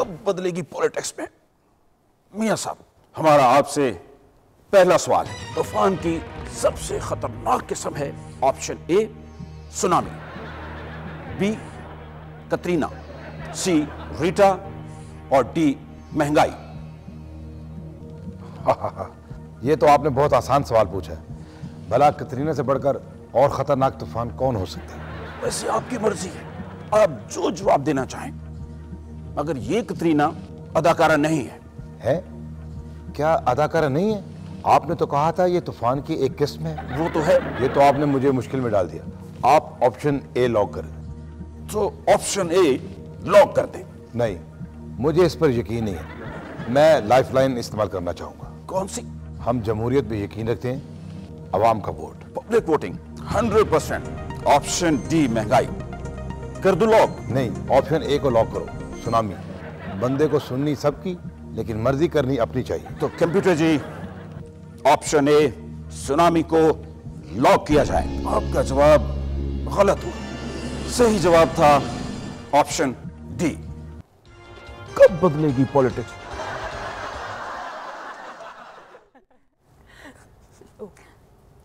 कब बदलेगी पॉलिटिक्स में? मियां साहब, हमारा आपसे पहला सवाल है। तूफान की सबसे खतरनाक किस्म है option A tsunami, B Katrina, C Rita और डी महंगाई। ये तो आपने बहुत आसान सवाल पूछा है। भला कतरीना से बढ़कर और खतरनाक तूफान कौन हो सकता है? वैसे आपकी मर्जी है, आप जो जवाब देना चाहें, मगर ये कतरीना अदाकारा नहीं है। क्या अदाकारा नहीं है? आपने तो कहा था ये तूफान की एक किस्म है। वो तो है। ये तो आपने मुझे मुश्किल में डाल दिया। आप ऑप्शन ए लॉक करें। तो ऑप्शन ए लॉक कर दें। नहीं, मुझे इस पर यकीन नहीं है। मैं लाइफलाइन इस्तेमाल करना चाहूंगा। कौन सी? हम जमहूरियत पे यकीन रखते हैं, अवाम का vote, public voting 100%। Option D महंगाई कर दो लॉक। नहीं, ऑप्शन ए को लॉक करो, सुनामी। बंदे को सुननी सबकी, लेकिन मर्जी करनी अपनी चाहिए। तो computer ji, option A tsunami को लॉक किया जाए। आपका जवाब गलत हुआ। सही जवाब था ऑप्शन डी। कब बदलेगी पॉलिटिक्स?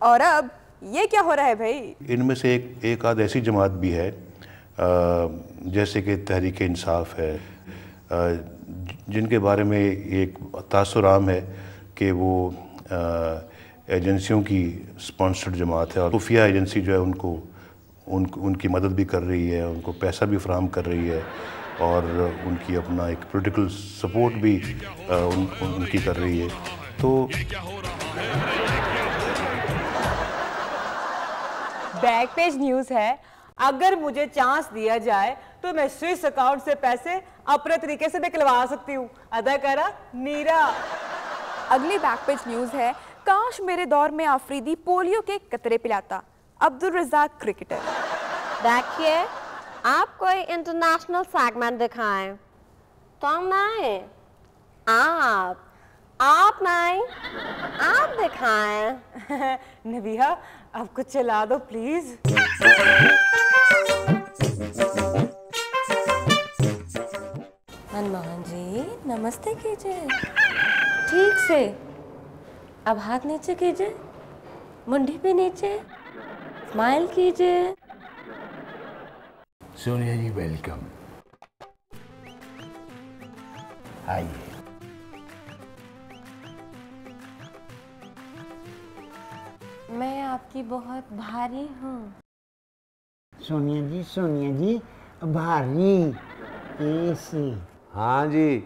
और अब ये क्या हो रहा है भाई? इनमें से एक आध ऐसी जमात भी है जैसे कि तहरीक इंसाफ है, जिनके बारे में एक तासुर आम है कि वो एजेंसियों की स्पॉन्सर्ड जमात है और खुफिया एजेंसी जो है उनकी मदद भी कर रही है, उनको पैसा भी फराहम कर रही है और उनकी अपना एक पॉलिटिकल सपोर्ट भी उनकी कर रही है। तो बैक पेज न्यूज है। अगर मुझे चांस दिया जाए तो मैं स्विस अकाउंट से पैसे अपने तरीके से निकलवा सकती हूँ। अदाकारा नीरा। अगली बैक पेज न्यूज है, काश मेरे दौर में आफरीदी पोलियो के कतरे पिलाता। अब्दुल रज़ाक क्रिकेटर। देखिए, आप कोई इंटरनेशनल सेगमेंट दिखाएं। तुम नहीं, आप नहीं, आप दिखाएं। नबिया, अब कुछ चला दो प्लीज। मनमोहन जी, नमस्ते कीजिए। ठीक से। अब हाथ नीचे कीजिए, मुंडी भी नीचे, स्माइल कीजिए। सोनिया जी वेलकम, आइए। मैं आपकी बहुत भारी हूँ। सोनिया जी भारी ऐसी। हाँ जी,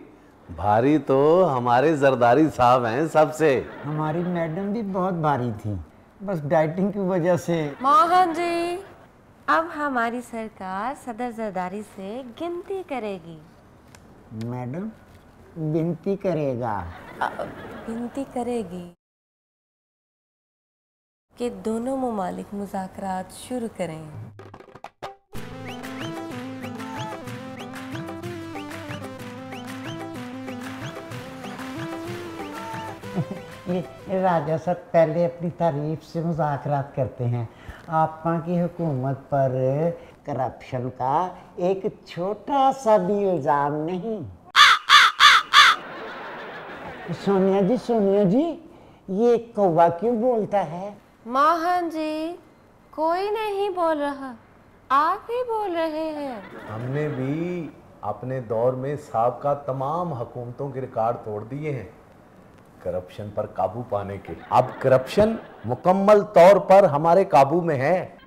भारी तो हमारे जरदारी साहब हैं सबसे। हमारी मैडम भी बहुत भारी थी, बस डाइटिंग की वजह से। मोहन जी, अब हमारी सरकार सदर जरदारी से गिनती करेगी। मैडम विनती करेगा। गिनती करेगी कि दोनों ममालिक मुज़ाकरात शुरू करें। ये राजा साहब पहले अपनी तारीफ से मुज़ाकरात करते हैं। आपा की हुकूमत पर करप्शन का एक छोटा सा भी इल्जाम नहीं। सोनिया जी ये कौवा क्यों बोलता है? मोहन जी, कोई नहीं बोल रहा, आप ही बोल रहे हैं। हमने भी अपने दौर में साबका तमाम हुकूमतों के रिकॉर्ड तोड़ दिए हैं करप्शन पर काबू पाने के। अब करप्शन मुकम्मल तौर पर हमारे काबू में है।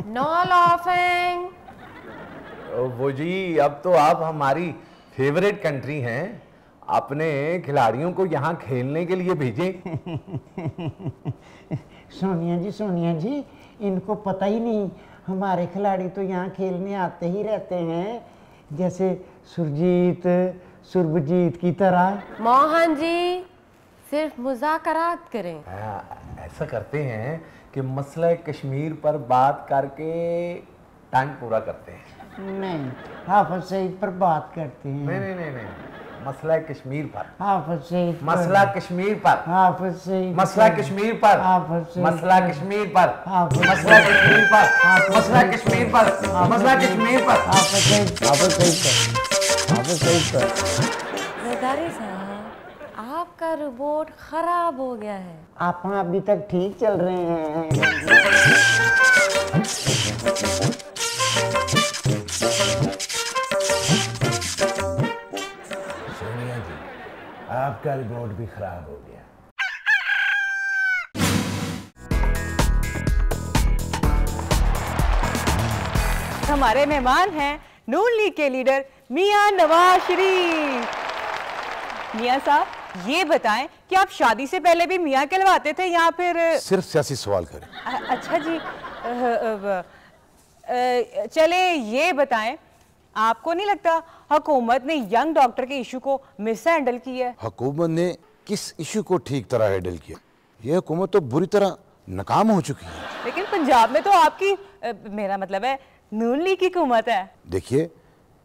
No laughing. वो जी, अब तो आप हमारी फेवरेट कंट्री हैं। अपने खिलाड़ियों को यहाँ खेलने के लिए भेजें। सोनिया जी इनको पता ही नहीं, हमारे खिलाड़ी तो यहाँ खेलने आते ही रहते हैं, जैसे सुरबजीत की तरह। मोहन जी, सिर्फ मुज़ाकरात करें। ऐसा करते हैं कि मसला कश्मीर पर बात करके टाइम पूरा करते हैं। नहीं, हाफिज सईद पर बात करते हैं। नहीं, मसला कश्मीर पर, हाफिज सईद पर, मसला कश्मीर पर, हाफिज सईद मसला कश्मीर पर, हाफिज सईद मसला कश्मीर पर, हाफिज मसला कश्मीर पर, मसला कश्मीर पर, मसला कश्मीर पर, हाफिज सईद, हाफिज सईद पर, हाफिज सईद पर। जरदारी साहब, आपका रिपोर्ट खराब हो गया है। आप अभी तक ठीक चल रहे हैं। सोनिया जी, आपका रिपोर्ट भी खराब हो गया। हमारे मेहमान हैं नून लीग के लीडर मियां नवाज शरीफ। मियां साहब, ये बताएं कि आप शादी से पहले भी मियां कहलवाते थे या फिर सिर्फ सियासी सवाल करें। अच्छा जी, चले ये बताएं, आपको नहीं लगता हुकूमत ने यंग डॉक्टर के इशू को मिस हैंडल किया है? हुकूमत ने किस इशू को ठीक तरह हैंडल किया? ये हुकूमत तो बुरी तरह नाकाम हो चुकी है। लेकिन पंजाब में तो आपकी मेरा मतलब है नून लीग की हुकूमत है। देखिए,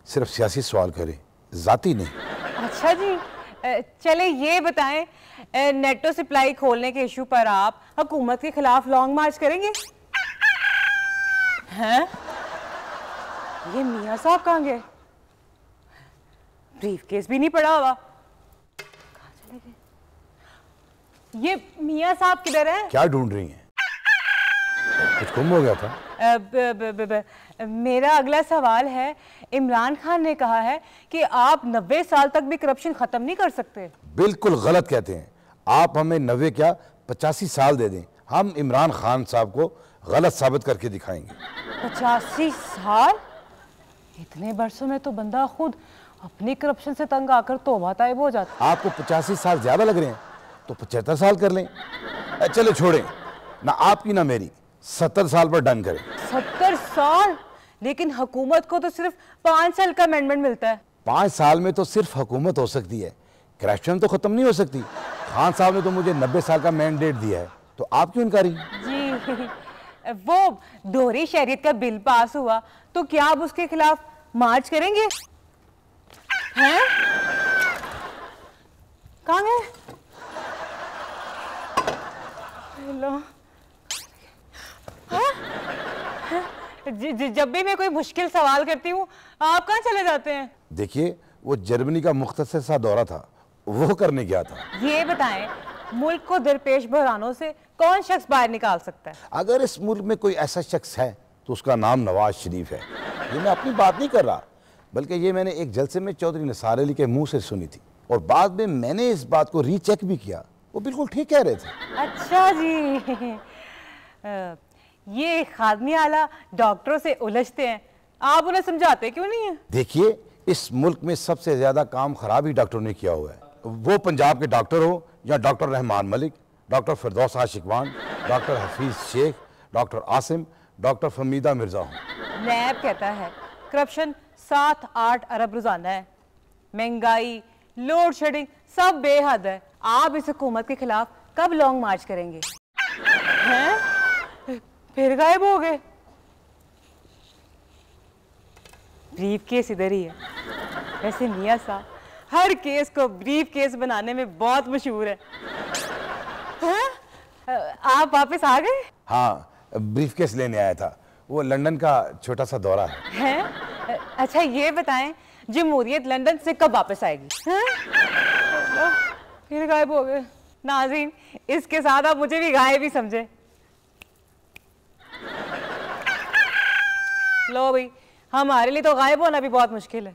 सिर्फ सियासी सवाल करें, जाती नहीं। अच्छा जी, चले ये बताएं, नेटो सप्लाई खोलने के इशू पर आप हुकूमत के खिलाफ लॉन्ग मार्च करेंगे? हैं? ये मियां साहब कहाँ गए? ब्रीफ केस भी नहीं पड़ा हुआ। कहाँ चले गए? ये मियां साहब किधर हैं? क्या ढूंढ रही हैं? कुछ गुम हो गया था? मेरा अगला सवाल है, इमरान खान ने कहा है कि आप 90 साल तक भी करप्शन खत्म नहीं कर सकते। बिल्कुल गलत कहते हैं। आप हमें 90 क्या 85 साल दे दें, हम इमरान खान साहब को गलत साबित करके दिखाएंगे। 85 साल? इतने बरसों में तो बंदा खुद अपनी करप्शन से तंग आकर तौबा ताइब हो जाता। आपको 85 साल ज्यादा लग रहे हैं तो 75 साल कर लें। चलो छोड़ें, ना आपकी ना मेरी, 70 साल पर डन करें। 70 साल? लेकिन हुकूमत को तो सिर्फ 5 साल का अमेंडमेंट मिलता है। 5 साल में तो सिर्फ हुकूमत हो सकती है, करप्शन तो खत्म नहीं हो सकती। खान साहब ने तो मुझे 90 साल का मैंडेट दिया है, तो आप क्यों इनकारी? जी, वो दोहरी शहरियत का बिल पास हुआ तो क्या आप उसके खिलाफ मार्च करेंगे? हैं? कहाँ गए? हेलो, जब भी मैं कोई मुश्किल सवाल करती हूँ आप कहाँ चले जाते हैं? देखिए, वो जर्मनी का मुख्तसर सा दौरा था, वो करने गया था। ये बताएं, मुल्क को दरपेश बहरानों से कौन शख्स बाहर निकाल सकता है? अगर इस मुल्क में कोई ऐसा शख्स है तो उसका नाम नवाज शरीफ है। ये मैं अपनी बात नहीं कर रहा, बल्कि ये मैंने एक जलसे में चौधरी निसार अली के मुंह से सुनी थी और बाद में मैंने इस बात को रीचेक भी किया, वो बिल्कुल ठीक कह रहे थे। अच्छा जी, ये खादमी आला डॉक्टरों से उलझते हैं, आप उन्हें समझाते क्यों नहीं है? देखिए, इस मुल्क में सबसे ज्यादा काम खराब ही डॉक्टरों ने किया हुआ है, वो पंजाब के डॉक्टर हो या doctor Rehman Malik, doctor Firdous Ashiq Awan, doctor Hafeez Sheikh, doctor Asim, doctor Fahmida Mirza हो। नैब कहता है करप्शन 7-8 अरब रोजाना है, महंगाई, लोड शेडिंग सब बेहद है। आप इस हुकूमत के खिलाफ कब लॉन्ग मार्च करेंगे? हैं? फिर गायब हो गए। ब्रीफ केस इधर ही है। वैसे मियां साहब हर केस को ब्रीफ केस बनाने में बहुत मशहूर है। आप वापस आ गए? हाँ, ब्रीफ केस लेने आया था, वो लंदन का छोटा सा दौरा है। अच्छा ये बताएं, जमहूरियत लंदन से कब वापस आएगी? फिर गायब हो गए। नाज़रीन, इसके साथ आप मुझे भी गायब ही समझे। लो भाई, हमारे लिए तो गायब होना भी बहुत मुश्किल है।